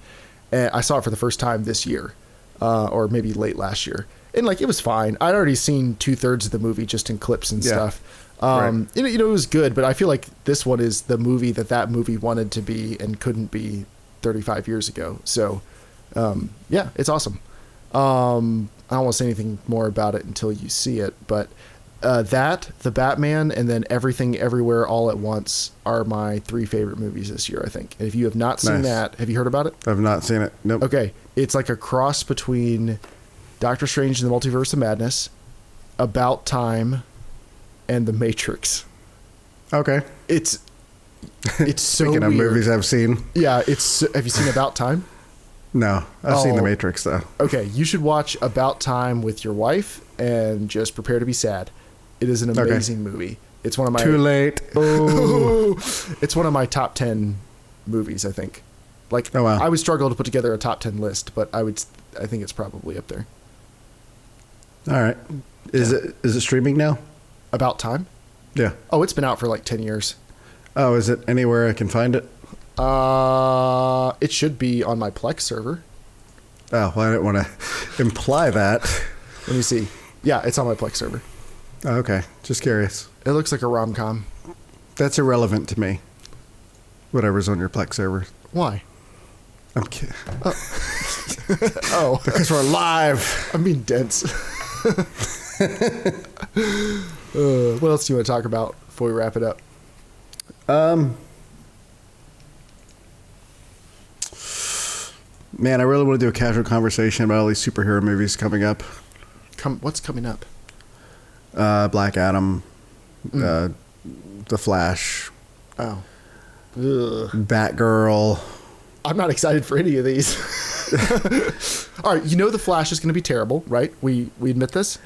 And I saw it for the first time this year, or maybe late last year, and like it was fine. I'd already seen 2/3 of the movie just in clips and stuff. You know, it was good, but I feel like this one is the movie that movie wanted to be and couldn't be 35 years ago. So, yeah, it's awesome. I don't want to say anything more about it until you see it, but That, The Batman, and then Everything Everywhere All at Once are my 3 favorite movies this year, I think. And if you have not seen that, have you heard about it? I've not seen it. Nope. Okay. It's like a cross between Doctor Strange and the Multiverse of Madness, About Time, and The Matrix. Okay. It's so Speaking of weird. movies I've seen. Yeah, have you seen About Time? No, I've seen The Matrix, though. Okay, you should watch About Time with your wife and just prepare to be sad. It is an amazing movie. It's one of my... Too late. Oh. It's one of my top 10 movies, I think. Like, oh, wow. I would struggle to put together a top 10 list, but I think it's probably up there. All right. Is it streaming now? About Time? Yeah. Oh, it's been out for like 10 years. Oh, is it anywhere I can find it? It should be on my Plex server. Oh, well, I didn't want to imply that. Let me see. Yeah, it's on my Plex server. Oh, okay. Just curious. It looks like a rom-com. That's irrelevant to me. Whatever's on your Plex server. Why? I'm kidding. Oh. Because we're live. I'm being dense. What else do you want to talk about before we wrap it up? Man, I really want to do a casual conversation about all these superhero movies coming up. What's coming up? Black Adam, The Flash, Oh. Ugh. Batgirl. I'm not excited for any of these. All right, you know The Flash is going to be terrible, right? We admit this?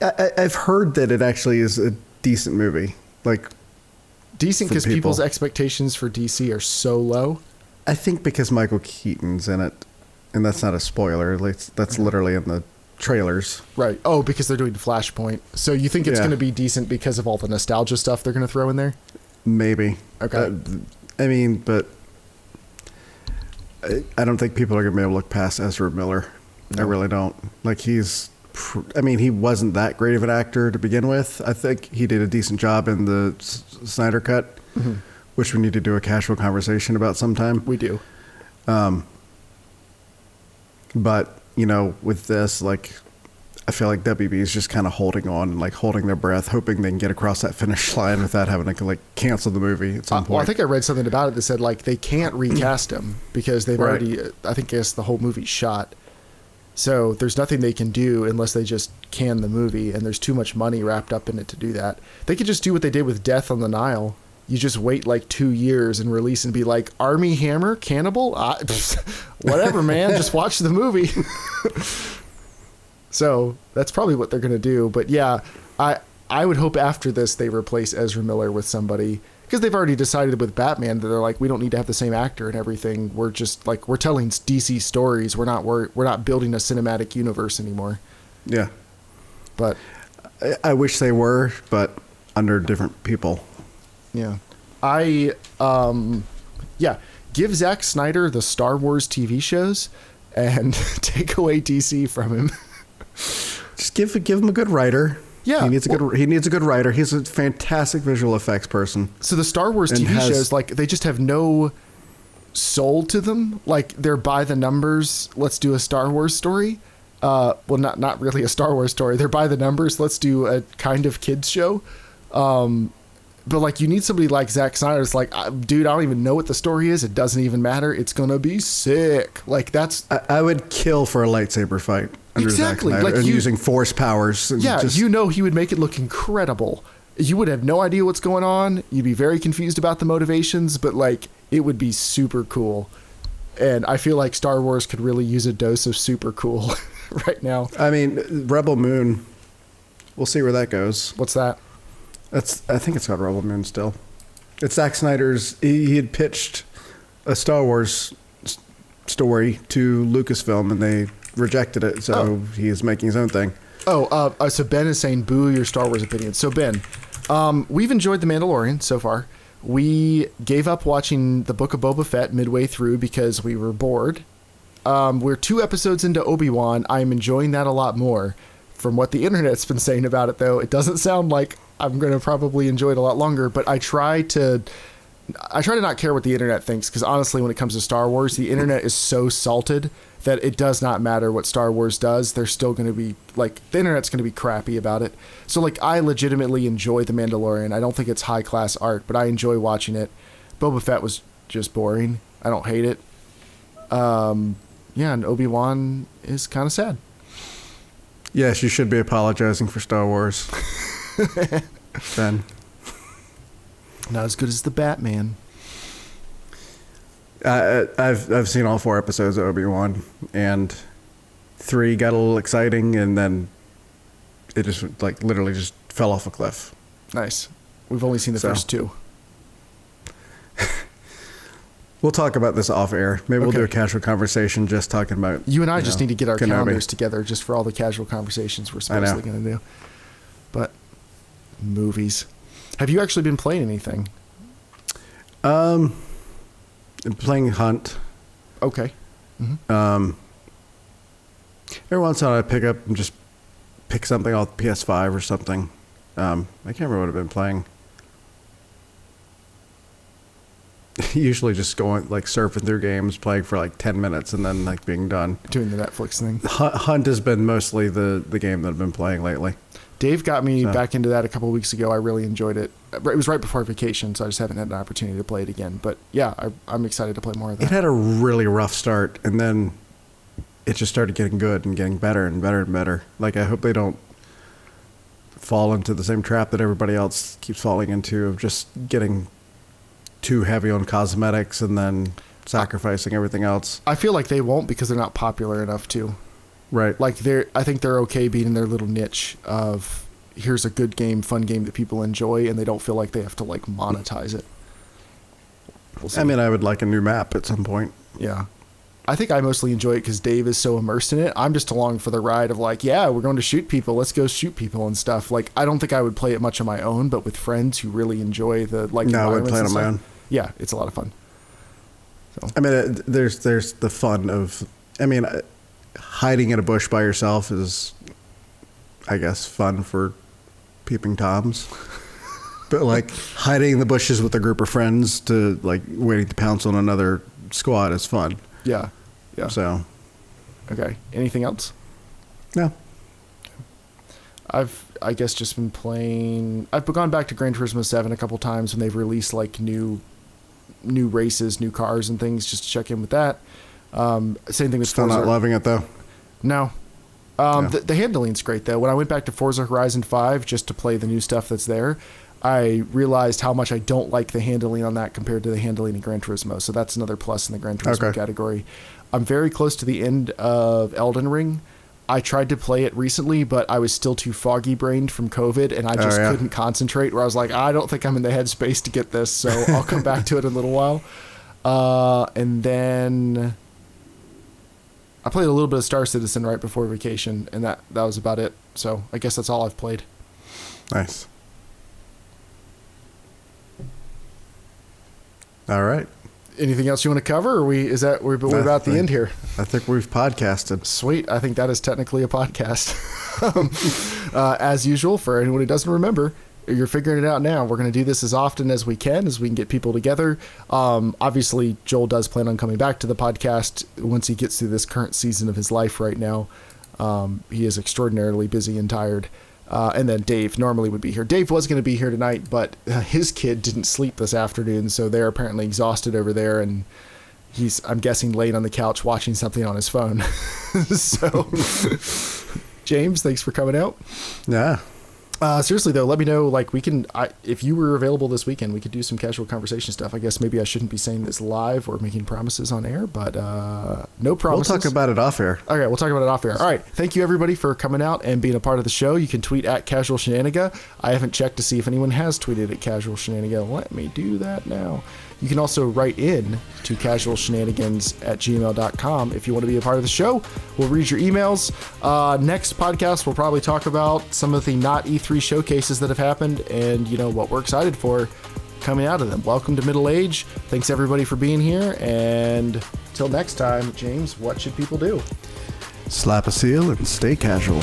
I've heard that it actually is a decent movie. Like, decent because people's expectations for DC are so low. I think because Michael Keaton's in it, and that's not a spoiler. That's literally in the trailers. Right. Oh, because they're doing Flashpoint. So you think it's going to be decent because of all the nostalgia stuff they're going to throw in there? Maybe. Okay. I mean, but I don't think people are going to be able to look past Ezra Miller. No. I really don't. Like, he wasn't that great of an actor to begin with. I think he did a decent job in the Snyder Cut, which we need to do a casual conversation about sometime. We do. But, with this, like, I feel like WB is just kind of holding on and, like, holding their breath, hoping they can get across that finish line without having to, like, cancel the movie at some point. Well, I think I read something about it that said, like, they can't recast him because they've already, I guess the whole movie's shot. So there's nothing they can do unless they just can the movie, and there's too much money wrapped up in it to do that. They could just do what they did with Death on the Nile. You just wait like 2 years and release and be like, Army Hammer, Cannibal? Whatever, man. Just watch the movie. So that's probably what they're going to do. But yeah, I would hope after this they replace Ezra Miller with somebody, because they've already decided with Batman that they're like, we don't need to have the same actor and everything. We're just like, we're telling DC stories. We're not building a cinematic universe anymore. Yeah. But I wish they were, but under different people. Yeah. Give Zack Snyder the Star Wars TV shows and take away DC from him. Just give him a good writer. Yeah. He needs a good writer. He's a fantastic visual effects person. So the Star Wars TV shows, like, they just have no soul to them. Like, they're by the numbers. Let's do a Star Wars story. Well, not really a Star Wars story. They're by the numbers. Let's do a kind of kids show. But, like, you need somebody like Zack Snyder. It's like, dude, I don't even know what the story is. It doesn't even matter. It's going to be sick. Like, that's... I would kill for a lightsaber fight under Zack Snyder, like, and using force powers. And he would make it look incredible. You would have no idea what's going on. You'd be very confused about the motivations, but, like, it would be super cool. And I feel like Star Wars could really use a dose of super cool right now. I mean, Rebel Moon, we'll see where that goes. What's that? I think it's called Rebel Moon still. It's Zack Snyder's. He had pitched a Star Wars story to Lucasfilm, and they rejected it. So he is making his own thing. So Ben is saying, boo your Star Wars opinions. So Ben, we've enjoyed The Mandalorian so far. We gave up watching the Book of Boba Fett midway through because we were bored. We're 2 episodes into Obi-Wan. I'm enjoying that a lot more. From what the internet's been saying about it, though, it doesn't sound like I'm going to probably enjoy it a lot longer, but I try to not care what the internet thinks, because honestly, when it comes to Star Wars, the internet is so salted that it does not matter what Star Wars does. They're still going to be, like, the internet's going to be crappy about it. So, like, I legitimately enjoy The Mandalorian. I don't think it's high-class art, but I enjoy watching it. Boba Fett was just boring. I don't hate it. Yeah, and Obi-Wan is kind of sad. Yes, you should be apologizing for Star Wars. Ben. Not as good as the Batman. I've seen all 4 episodes of Obi-Wan, and 3 got a little exciting, and then it just like literally just fell off a cliff. Nice. We've only seen the first 2. We'll talk about this off air. Maybe we'll do a casual conversation just talking about... You and I just need to get our Kenobi. calendars together just for all the casual conversations we're supposedly going to do. But movies. Have you actually been playing anything? I'm playing Hunt. Okay. Every once in a while I pick up and just pick something off PS5 or something. I can't remember what I've been playing. Usually just going, like, surfing through games, playing for like 10 minutes and then like being done. Doing the Netflix thing. Hunt has been mostly the game that I've been playing lately. Dave got me back into that a couple of weeks ago. I really enjoyed it. It was right before vacation, so I just haven't had an opportunity to play it again. But yeah, I'm excited to play more of that. It had a really rough start, and then it just started getting good and getting better and better and better. Like, I hope they don't fall into the same trap that everybody else keeps falling into of just getting too heavy on cosmetics and then sacrificing everything else. I feel like they won't because they're not popular enough to. Right. Like, I think they're okay being in their little niche of here's a good game, fun game that people enjoy, and they don't feel like they have to, like, monetize it. We'll see. I mean, I would like a new map at some point. Yeah. I think I mostly enjoy it because Dave is so immersed in it. I'm just along for the ride of, like, yeah, we're going to shoot people. Let's go shoot people and stuff. Like, I don't think I would play it much on my own, but with friends who really enjoy the, like, no, I would play it on my own. Yeah, it's a lot of fun. So. I mean, there's the fun of, I mean, hiding in a bush by yourself is, I guess, fun for peeping toms. But, like, hiding in the bushes with a group of friends to, like, waiting to pounce on another squad is fun. Yeah. Yeah. So. Okay. Anything else? No. I guess just been playing. I've gone back to Gran Turismo 7 a couple times when they've released, like, new races, new cars and things, just to check in with that. Same thing with Still Forza. not loving it, though. No. The handling's great, though. When I went back to Forza Horizon 5 just to play the new stuff that's there, I realized how much I don't like the handling on that compared to the handling in Gran Turismo. So that's another plus in the Gran Turismo category. I'm very close to the end of Elden Ring. I tried to play it recently, but I was still too foggy-brained from COVID, and I just couldn't concentrate, where I was like, I don't think I'm in the headspace to get this, so I'll come back to it in a little while. And then I played a little bit of Star Citizen right before vacation, and that was about it. So I guess that's all I've played. Nice. All right. Anything else you want to cover, or we're about the end here? I think we've podcasted. Sweet. I think that is technically a podcast. As usual, for anyone who doesn't remember, you're figuring it out now. We're going to do this as often as we can get people together. Obviously, Joel does plan on coming back to the podcast once he gets through this current season of his life right now. He is extraordinarily busy and tired. And then Dave normally would be here. Dave was going to be here tonight, but his kid didn't sleep this afternoon, so they're apparently exhausted over there, and he's, I'm guessing, laying on the couch watching something on his phone. So, James, thanks for coming out. Yeah. Seriously, though, let me know, like, if you were available this weekend, we could do some casual conversation stuff. I guess maybe I shouldn't be saying this live or making promises on air, but no promises. We'll talk about it off air. Okay, we'll talk about it off air. All right, thank you, everybody, for coming out and being a part of the show. You can tweet at casualshenanigans. I haven't checked to see if anyone has tweeted at casualshenanigans. Let me do that now. You can also write in to casualshenanigans@gmail.com if you want to be a part of the show. We'll read your emails. Next podcast, we'll probably talk about some of the not E3 showcases that have happened and, you know, what we're excited for coming out of them. Welcome to Middle Age. Thanks, everybody, for being here. And till next time, James, what should people do? Slap a seal and stay casual.